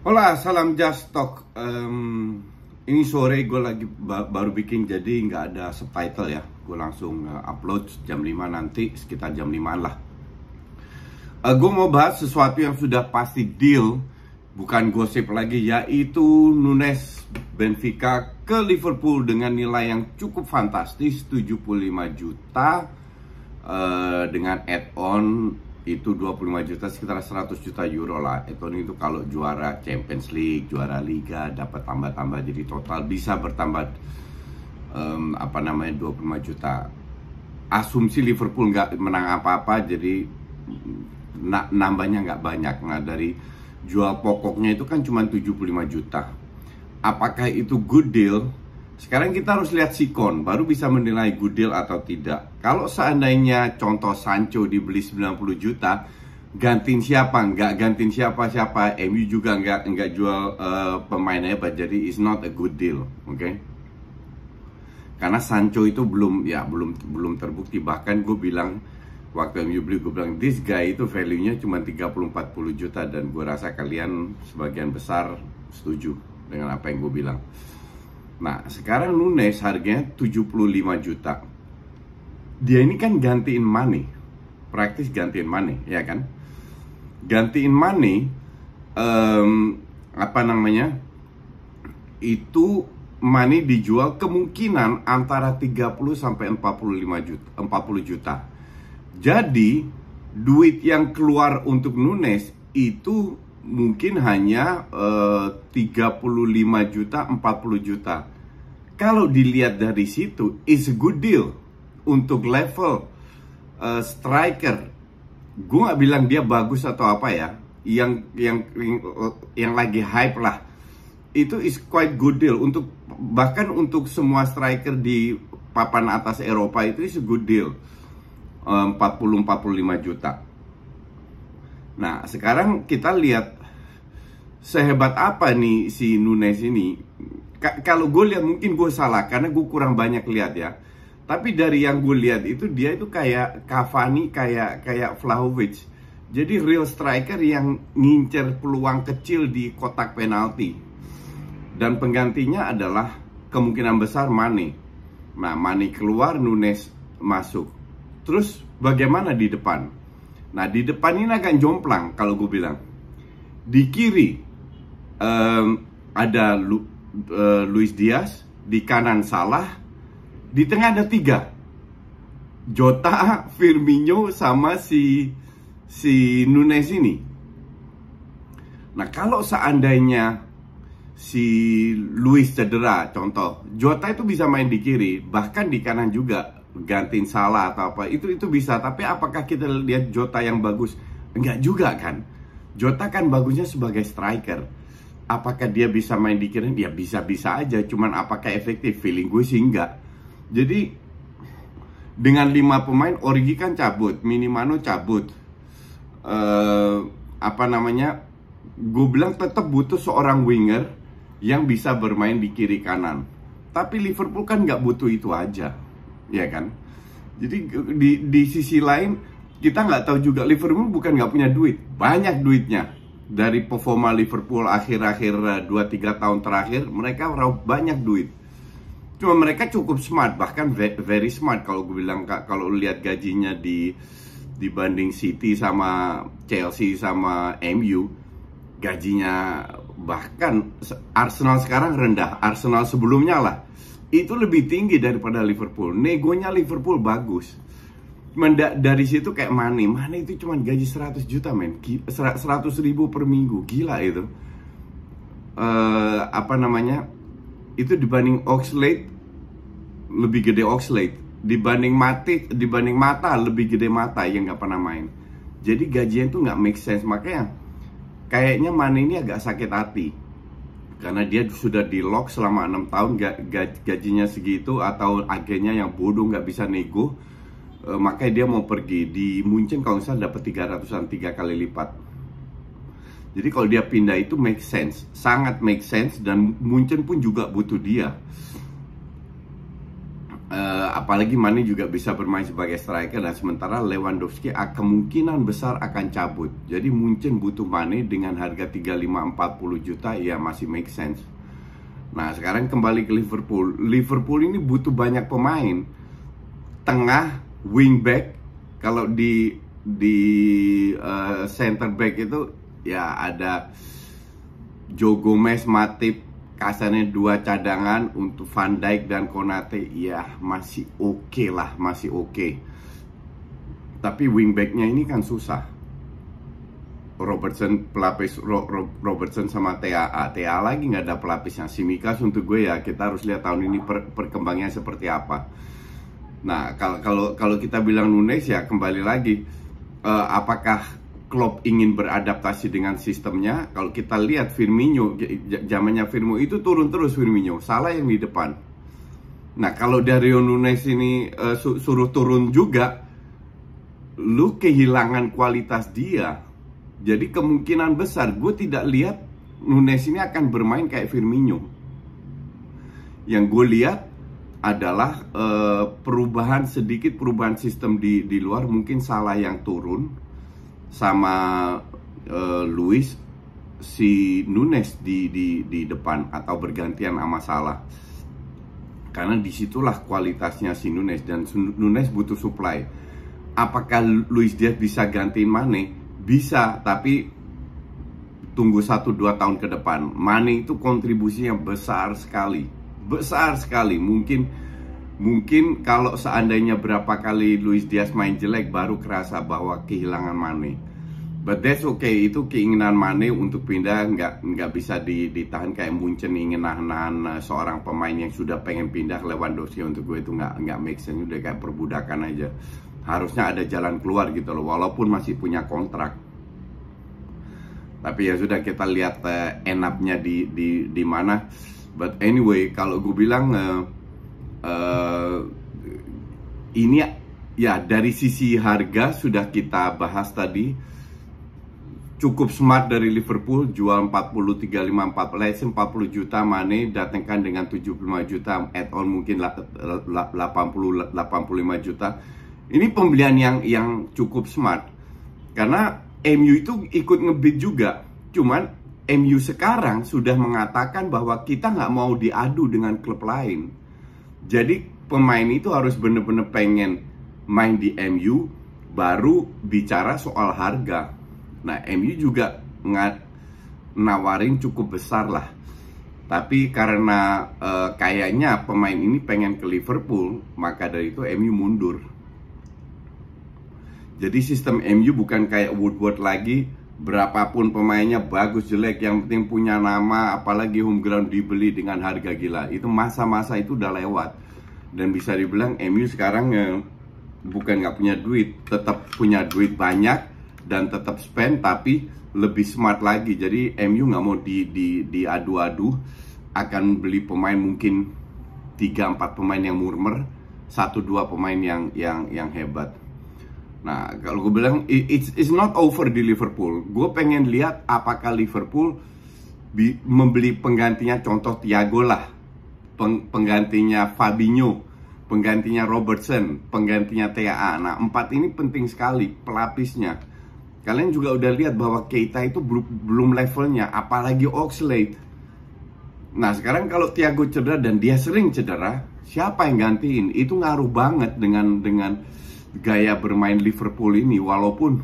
Hola, salam Just Talk. Ini sore gue lagi baru bikin, jadi nggak ada subtitle ya. Gue langsung upload jam 5 nanti, sekitar jam 5 lah. Gue mau bahas sesuatu yang sudah pasti deal, bukan gosip lagi, yaitu Nunes Benfica ke Liverpool dengan nilai yang cukup fantastis, 75 juta, dengan add-on itu 25 juta, sekitar 100 juta euro lah. Itu kalau juara Champions League, juara Liga, dapat tambah-tambah, jadi total bisa bertambah 25 juta. Asumsi Liverpool nggak menang apa-apa, jadi nambahnya nggak banyak. Nah, dari jual pokoknya itu kan cuma 75 juta. Apakah itu good deal? Sekarang kita harus lihat sikon, baru bisa menilai good deal atau tidak. Kalau seandainya contoh Sancho dibeli 90 juta, gantiin siapa? Nggak gantiin siapa-siapa. MU juga nggak jual pemainnya, jadi it's not a good deal, oke? Karena Sancho itu belum terbukti. Bahkan gue bilang waktu MU beli, gue bilang this guy itu value-nya cuma 30-40 juta, dan gue rasa kalian sebagian besar setuju dengan apa yang gue bilang. Nah, sekarang Nunes harganya 75 juta. Dia ini kan gantiin Mane. Praktis gantiin Mane, ya kan? Gantiin Mane, itu Mane dijual kemungkinan antara 30 sampai 40 juta. Jadi, duit yang keluar untuk Nunes itu mungkin hanya 35 juta, 40 juta. Kalau dilihat dari situ, is a good deal untuk level striker. Gue nggak bilang dia bagus atau apa ya, yang lagi hype lah. Itu is quite good deal untuk, bahkan untuk semua striker di papan atas Eropa itu is a good deal. 40-45 juta. Nah, sekarang kita lihat sehebat apa nih si Nunes ini. Kalau gue lihat, mungkin gue salah karena gue kurang banyak lihat ya. Tapi dari yang gue lihat itu, dia itu kayak Cavani, kayak Vlahovic. Jadi real striker yang ngincer peluang kecil di kotak penalti. Dan penggantinya adalah kemungkinan besar Mane. Nah, Mane keluar, Nunes masuk. Terus bagaimana di depan? Nah, di depan ini agak jomplang kalau gue bilang. Di kiri ada Luis Diaz, di kanan Salah, di tengah ada 3, Jota, Firmino, sama si Nunes ini. Nah, kalau seandainya si Luis cedera, contoh, Jota itu bisa main di kiri, bahkan di kanan juga, gantiin Salah atau apa, itu bisa. Tapi apakah kita lihat Jota yang bagus? Enggak juga kan. Jota kan bagusnya sebagai striker. Apakah dia bisa main di kiri? Ya bisa-bisa aja. Cuman apakah efektif? Feeling gue sih enggak. Jadi dengan 5 pemain, Origi kan cabut, Minamino cabut. Gue bilang tetap butuh seorang winger yang bisa bermain di kiri kanan. Tapi Liverpool kan nggak butuh itu aja, ya kan? Jadi di sisi lain, kita nggak tahu juga, Liverpool bukan nggak punya duit, banyak duitnya. Dari performa Liverpool akhir-akhir 2-3 tahun terakhir, mereka banyak duit. Cuma mereka cukup smart, bahkan very smart kalau gue bilang. Kalau lihat gajinya dibanding City sama Chelsea sama MU, gajinya bahkan Arsenal sekarang rendah, Arsenal sebelumnya lah itu lebih tinggi daripada Liverpool. Negonya Liverpool bagus. Dari situ kayak Mane itu cuma gaji 100 juta men, 100 ribu per minggu, gila itu. Itu dibanding Oxlade lebih gede Oxlade, dibanding Mata lebih gede Mata yang nggak pernah main. Jadi gajinya itu nggak make sense. Makanya kayaknya Mane ini agak sakit hati karena dia sudah di lock selama 6 tahun, gajinya segitu, atau agennya yang bodoh nggak bisa nego. Makanya dia mau pergi. Di Munchen kalau misalnya dapat 300-an, 3 kali lipat. Jadi kalau dia pindah itu make sense, sangat make sense. Dan Munchen pun juga butuh dia. apalagi Mane juga bisa bermain sebagai striker, dan sementara Lewandowski kemungkinan besar akan cabut. Jadi Munchen butuh Mane dengan harga 35-40 juta, ya masih make sense. Nah sekarang kembali ke Liverpool. Liverpool ini butuh banyak pemain tengah, wingback. Kalau di center back itu ya ada Joe Gomez, Matip, kasarnya 2 cadangan untuk Van Dijk dan Konate. Ya masih oke lah, masih oke. Tapi wingbacknya ini kan susah. Robertson pelapis, Robertson sama TAA lagi nggak ada pelapisnya. Tsimikas untuk gue ya kita harus lihat tahun ini perkembangannya seperti apa. Nah kalau kita bilang Nunes ya kembali lagi, apakah Klopp ingin beradaptasi dengan sistemnya? Kalau kita lihat Firmino, zamannya Firmino itu turun terus Firmino, Salah yang di depan. Nah kalau Darwin Nunes ini suruh turun juga, lu kehilangan kualitas dia. Jadi kemungkinan besar gue tidak lihat Nunes ini akan bermain kayak Firmino. Yang gue lihat adalah sedikit perubahan sistem di luar. Mungkin Salah yang turun sama Luis, si Nunes di depan atau bergantian sama Salah. Karena disitulah kualitasnya si Nunes, dan Nunes butuh supply. Apakah Luis Diaz bisa gantiin Mane? Bisa, tapi tunggu 1-2 tahun ke depan. Mane itu kontribusinya besar sekali. Besar sekali. Mungkin kalau seandainya berapa kali Luis Diaz main jelek baru kerasa bahwa kehilangan Mane. But that's okay, itu keinginan Mane untuk pindah nggak bisa ditahan. Kayak Munchen ingin nahan seorang pemain yang sudah pengen pindah ke Lewandowski. Untuk gue itu nggak make sense, udah kayak perbudakan aja. Harusnya ada jalan keluar gitu loh, walaupun masih punya kontrak. Tapi ya sudah, kita lihat enaknya di mana. But anyway, kalau gue bilang ini ya dari sisi harga sudah kita bahas tadi. Cukup smart dari Liverpool, jual 40 40 juta, Mane datangkan dengan 75 juta, add-on mungkin 85 juta. Ini pembelian yang cukup smart. Karena MU itu ikut ngebid juga. Cuman MU sekarang sudah mengatakan bahwa kita nggak mau diadu dengan klub lain. Jadi pemain itu harus bener-bener pengen main di MU, baru bicara soal harga. Nah MU juga nawarin cukup besar lah. Tapi karena kayaknya pemain ini pengen ke Liverpool, maka dari itu MU mundur. Jadi sistem MU bukan kayak Woodward lagi, berapapun pemainnya bagus jelek, yang penting punya nama, apalagi home ground dibeli dengan harga gila. Itu masa-masa itu udah lewat. Dan bisa dibilang MU sekarang bukan nggak punya duit, tetap punya duit banyak dan tetap spend, tapi lebih smart lagi. Jadi MU nggak mau diadu-adu, akan beli pemain mungkin 3-4 pemain yang murmer, 1-2 pemain yang hebat. Nah, kalau gue bilang it's not over di Liverpool. Gue pengen lihat apakah Liverpool membeli penggantinya, contoh Thiago lah, penggantinya Fabinho, penggantinya Robertson, penggantinya TAA. Nah, 4 ini penting sekali pelapisnya. Kalian juga udah lihat bahwa Keita itu belum levelnya, apalagi Oxlade. Nah, sekarang kalau Thiago cedera, dan dia sering cedera, siapa yang gantiin? Itu ngaruh banget dengan gaya bermain Liverpool ini. Walaupun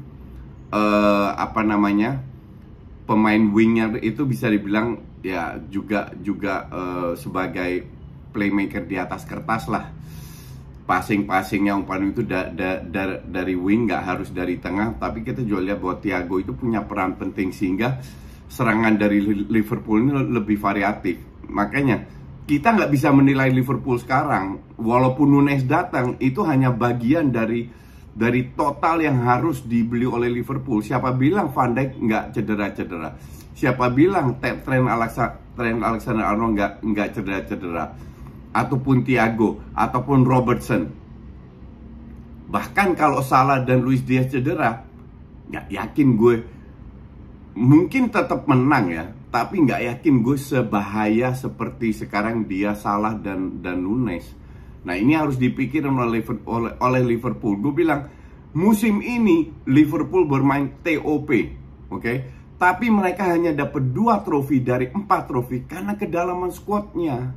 pemain wingnya itu bisa dibilang ya juga sebagai playmaker di atas kertas lah. Passing-passingnya umpan itu dari wing, nggak harus dari tengah. Tapi kita juga lihat bahwa Thiago itu punya peran penting, sehingga serangan dari Liverpool ini lebih variatif. Makanya kita nggak bisa menilai Liverpool sekarang. Walaupun Nunes datang, itu hanya bagian dari total yang harus dibeli oleh Liverpool. Siapa bilang Van Dijk nggak cedera-cedera? Siapa bilang Trent Alexander-Arnold nggak cedera-cedera? Ataupun Thiago, ataupun Robertson. Bahkan kalau Salah dan Luis Diaz cedera, nggak yakin gue. Mungkin tetap menang ya, tapi nggak yakin gue sebahaya seperti sekarang dia, Salah dan Nunes. Nah, ini harus dipikirin oleh Liverpool. Gue bilang, musim ini Liverpool bermain TOP, oke? Tapi mereka hanya dapat 2 trofi dari 4 trofi karena kedalaman squadnya.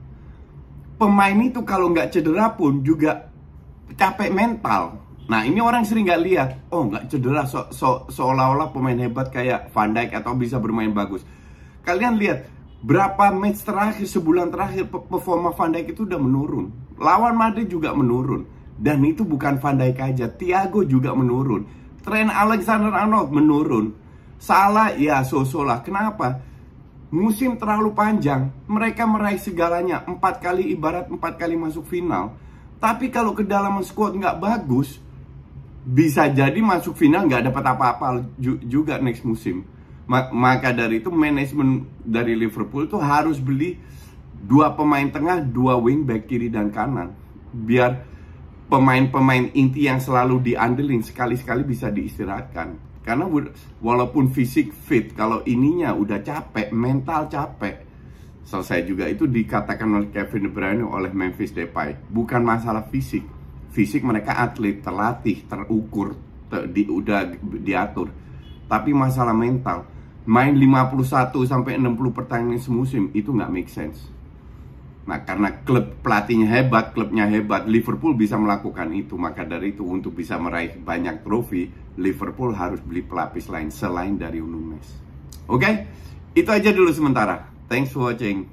Pemain itu kalau nggak cedera pun juga capek mental. Nah, ini orang sering nggak lihat. Oh, nggak cedera, seolah-olah pemain hebat kayak Van Dijk atau bisa bermain bagus. Kalian lihat, berapa match terakhir, sebulan terakhir, performa Van Dijk itu udah menurun. Lawan Madrid juga menurun. Dan itu bukan Van Dijk aja, Thiago juga menurun. Trent Alexander-Arnold menurun. Salah, ya so-so lah. Kenapa? Musim terlalu panjang. Mereka meraih segalanya. 4 kali, ibarat 4 kali masuk final. Tapi kalau kedalaman squad nggak bagus, bisa jadi masuk final nggak dapat apa-apa juga next musim. Maka dari itu manajemen dari Liverpool itu harus beli 2 pemain tengah, 2 wingback kiri dan kanan, biar pemain-pemain inti yang selalu diandelin sekali-sekali bisa diistirahatkan. Karena walaupun fisik fit, kalau ininya udah capek, mental capek, selesai juga. Itu dikatakan oleh Kevin De Bruyne, oleh Memphis Depay. Bukan masalah fisik. Fisik mereka atlet, terlatih, terukur, udah diatur. Tapi masalah mental, main 51-60 pertandingan semusim, itu nggak make sense. Nah, karena pelatihnya hebat, klubnya hebat, Liverpool bisa melakukan itu. Maka dari itu, untuk bisa meraih banyak trofi, Liverpool harus beli pelapis lain selain dari Nunes. Oke? Itu aja dulu sementara. Thanks for watching.